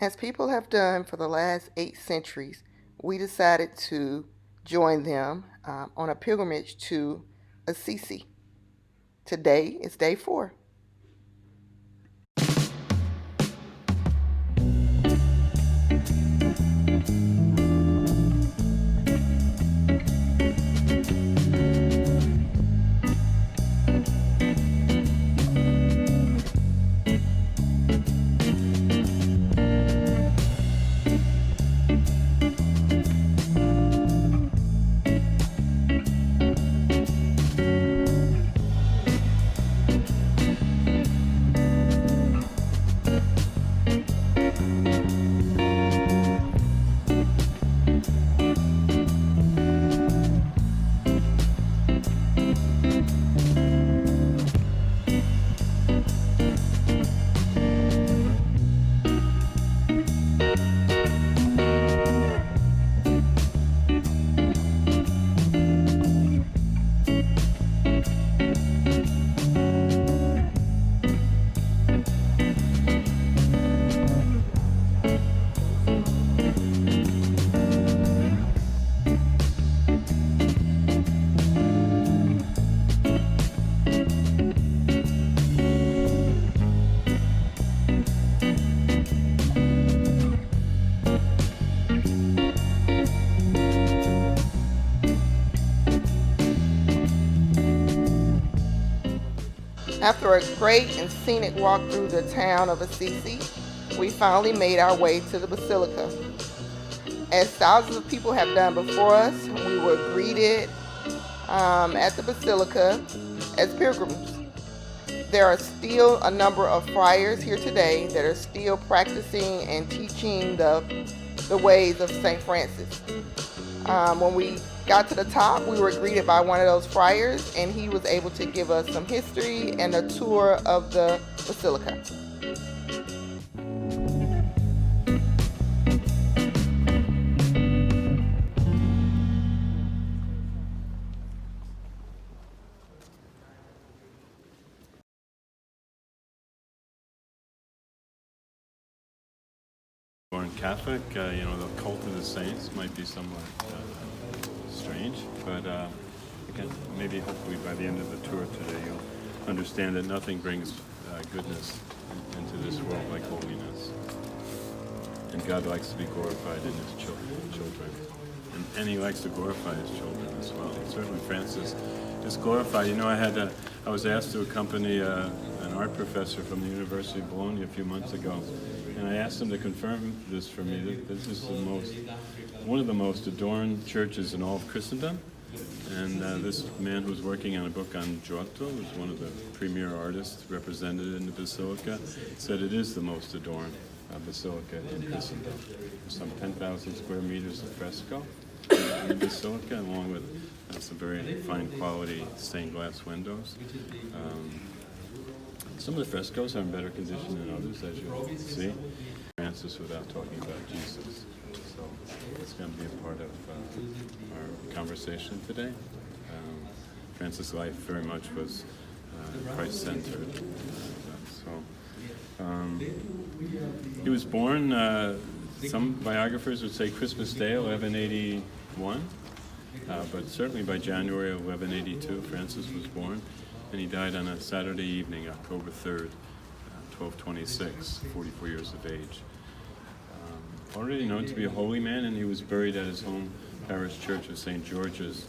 As people have done for the last 8 centuries, we decided to join them on a pilgrimage to Assisi. Today is day 4. After a great and scenic walk through the town of Assisi, we finally made our way to the Basilica. As thousands of people have done before us, we were greeted at the Basilica as pilgrims. There are still a number of friars here today that are still practicing and teaching the ways of St. Francis. When we got to the top, we were greeted by one of those friars, and he was able to give us some history and a tour of the Basilica. Born Catholic, the cult of the saints might be somewhat strange, but again, maybe hopefully by the end of the tour today you'll understand that nothing brings goodness into this world like holiness. And God likes to be glorified in his children. And he likes to glorify his children as well. And certainly Francis is glorified. I was asked to accompany an art professor from the University of Bologna a few months ago, and I asked him to confirm this for me, that this is one of the most adorned churches in all of Christendom. And this man who's working on a book on Giotto, who's one of the premier artists represented in the Basilica, said it is the most adorned basilica in Christendom. Some 10,000 square meters of fresco in the Basilica, along with some very fine quality stained glass windows. Some of the frescoes are in better condition than others, as you'll see. Francis without talking about Jesus. So it's going to be a part of our conversation today. Francis' life very much was Christ-centered. He was born, some biographers would say Christmas Day, 1181, but certainly by January 1182, Francis was born, and he died on a Saturday evening, October 3rd, 1226, 44 years of age. Already known to be a holy man, and he was buried at his home parish church of St. George's,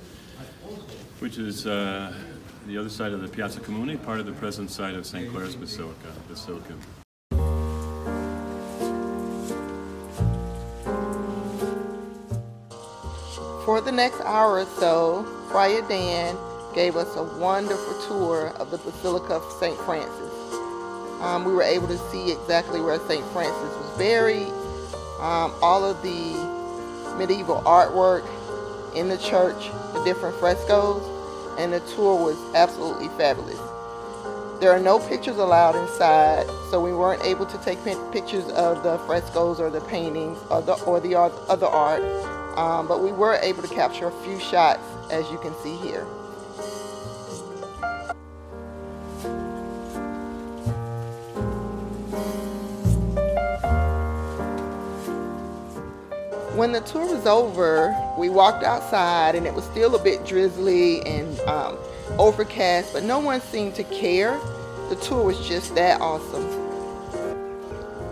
which is the other side of the Piazza Comune, part of the present site of St. Clare's Basilica. For the next hour or so, Friar Dan gave us a wonderful tour of the Basilica of St. Francis. We were able to see exactly where St. Francis was buried, all of the medieval artwork in the church, the different frescoes, and the tour was absolutely fabulous. There are no pictures allowed inside, so we weren't able to take pictures of the frescoes or the paintings or the other art, but we were able to capture a few shots, as you can see here. When the tour was over, we walked outside and it was still a bit drizzly and overcast, but no one seemed to care. The tour was just that awesome.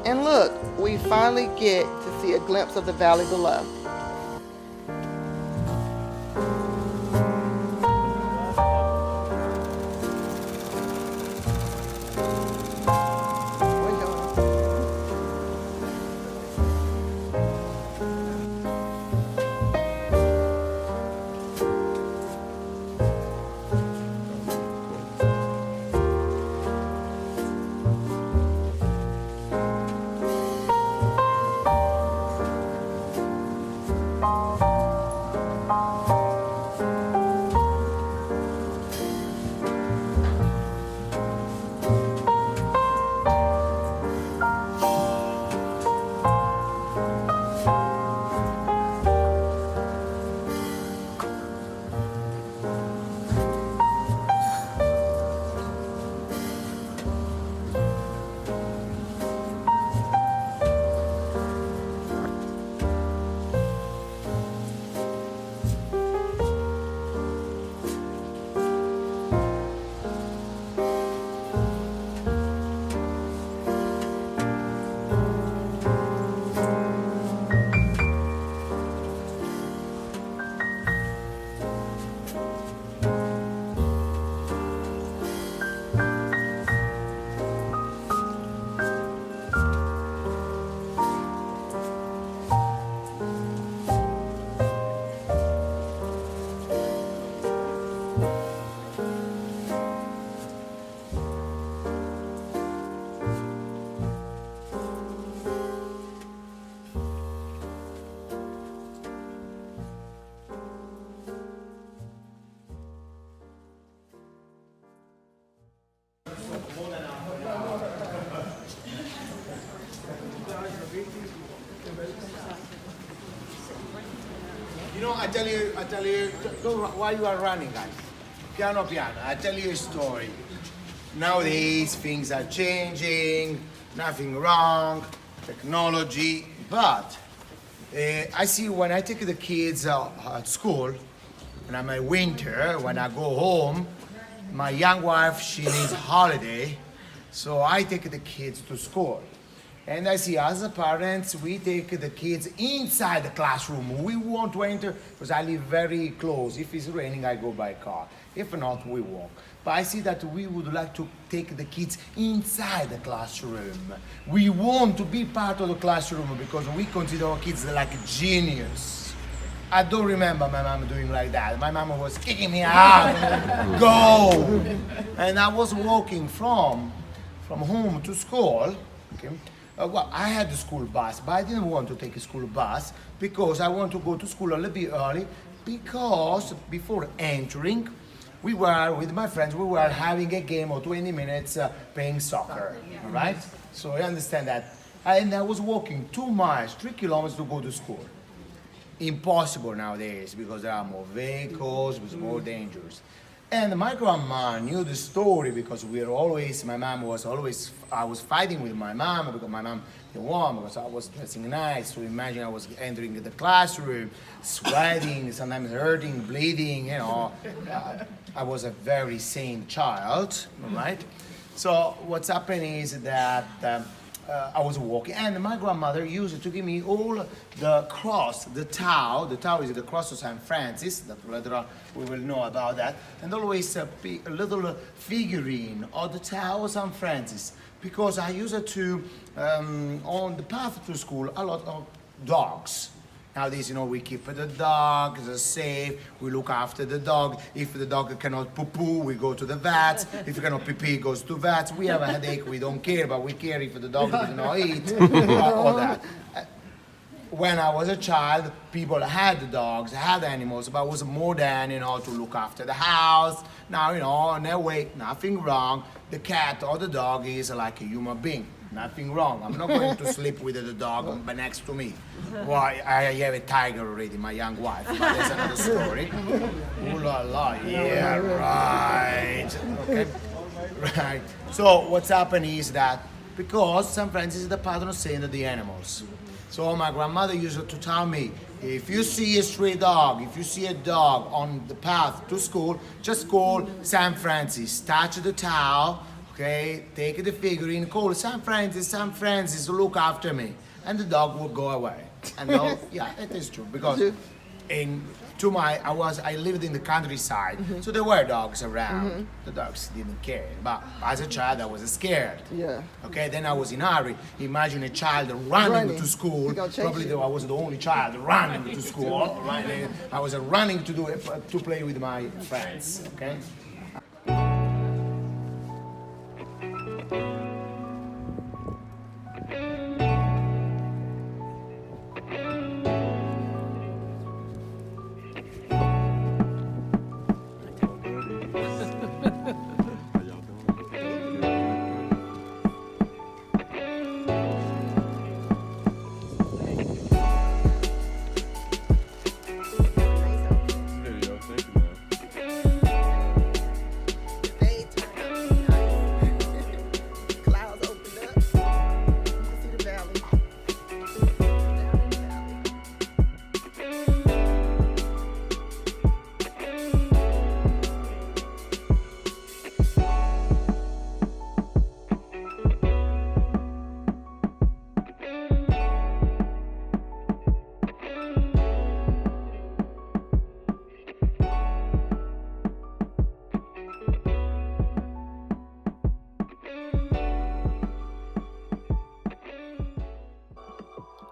And look, we finally get to see a glimpse of the valley below. You know, I tell you, why you are running, guys. Piano, piano. I tell you a story. Nowadays, things are changing, nothing wrong, technology, but I see when I take the kids at school, when I'm in winter, when I go home, my young wife, she needs holiday, so I take the kids to school. And I see as a parents, we take the kids inside the classroom. We want to enter, because I live very close. If it's raining, I go by car. If not, we walk. But I see that we would like to take the kids inside the classroom. We want to be part of the classroom because we consider our kids like genius. I don't remember my mom doing like that. My mom was kicking me out. Go! And I was walking from home to school. Okay? Well, I had the school bus, but I didn't want to take a school bus because I want to go to school a little bit early because before entering, we were, with my friends, we were having a game of 20 minutes playing soccer, all right? So I understand that. And I was walking 2 miles, 3 kilometers to go to school. Impossible nowadays because there are more vehicles, it's more dangerous. And my grandma knew the story because we were always, my mom was always, I was fighting with my mom because my mom didn't want because I was dressing nice. So imagine I was entering the classroom, sweating, sometimes hurting, bleeding, you know. I was a very sane child, right? So what's happening is that I was walking, and my grandmother used to give me all the cross, the tau is the cross of St. Francis, that later on we will know about that, and always a little figurine of the tau of St. Francis, because I used to, on the path to school, a lot of dogs. Nowadays, you know, we keep the dog safe, we look after the dog. If the dog cannot poo-poo, we go to the vet. If he cannot pee-pee, goes to vets. We have a headache, we don't care, but we care if the dog does not eat, all that. When I was a child, people had dogs, had animals, but it was more than, you know, to look after the house. Now, you know, in a way, nothing wrong. The cat or the dog is like a human being. Nothing wrong. I'm not going to sleep with the dog next to me. Well, I have a tiger already, my young wife, but that's another story. Ooh la la, yeah, right. Okay, right. So what's happened is that because San Francis is the patron saint of the animals. So my grandmother used to tell me, if you see a stray dog, if you see a dog on the path to school, just call San Francis, touch the towel, okay, take the figurine, call San Francis, look after me, and the dog will go away. And yeah, it is true, because I lived in the countryside, so there were dogs around. The dogs didn't care, but as a child I was scared. Yeah. Okay, then I was in a hurry. Imagine a child running to school. Probably I was the only child running to school. Right? I was running to play with my friends. Okay.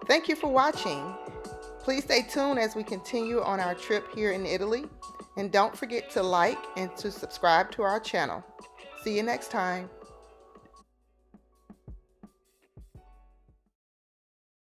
Thank you for watching. Please stay tuned as we continue on our trip here in Italy. And don't forget to like and to subscribe to our channel. See you next time.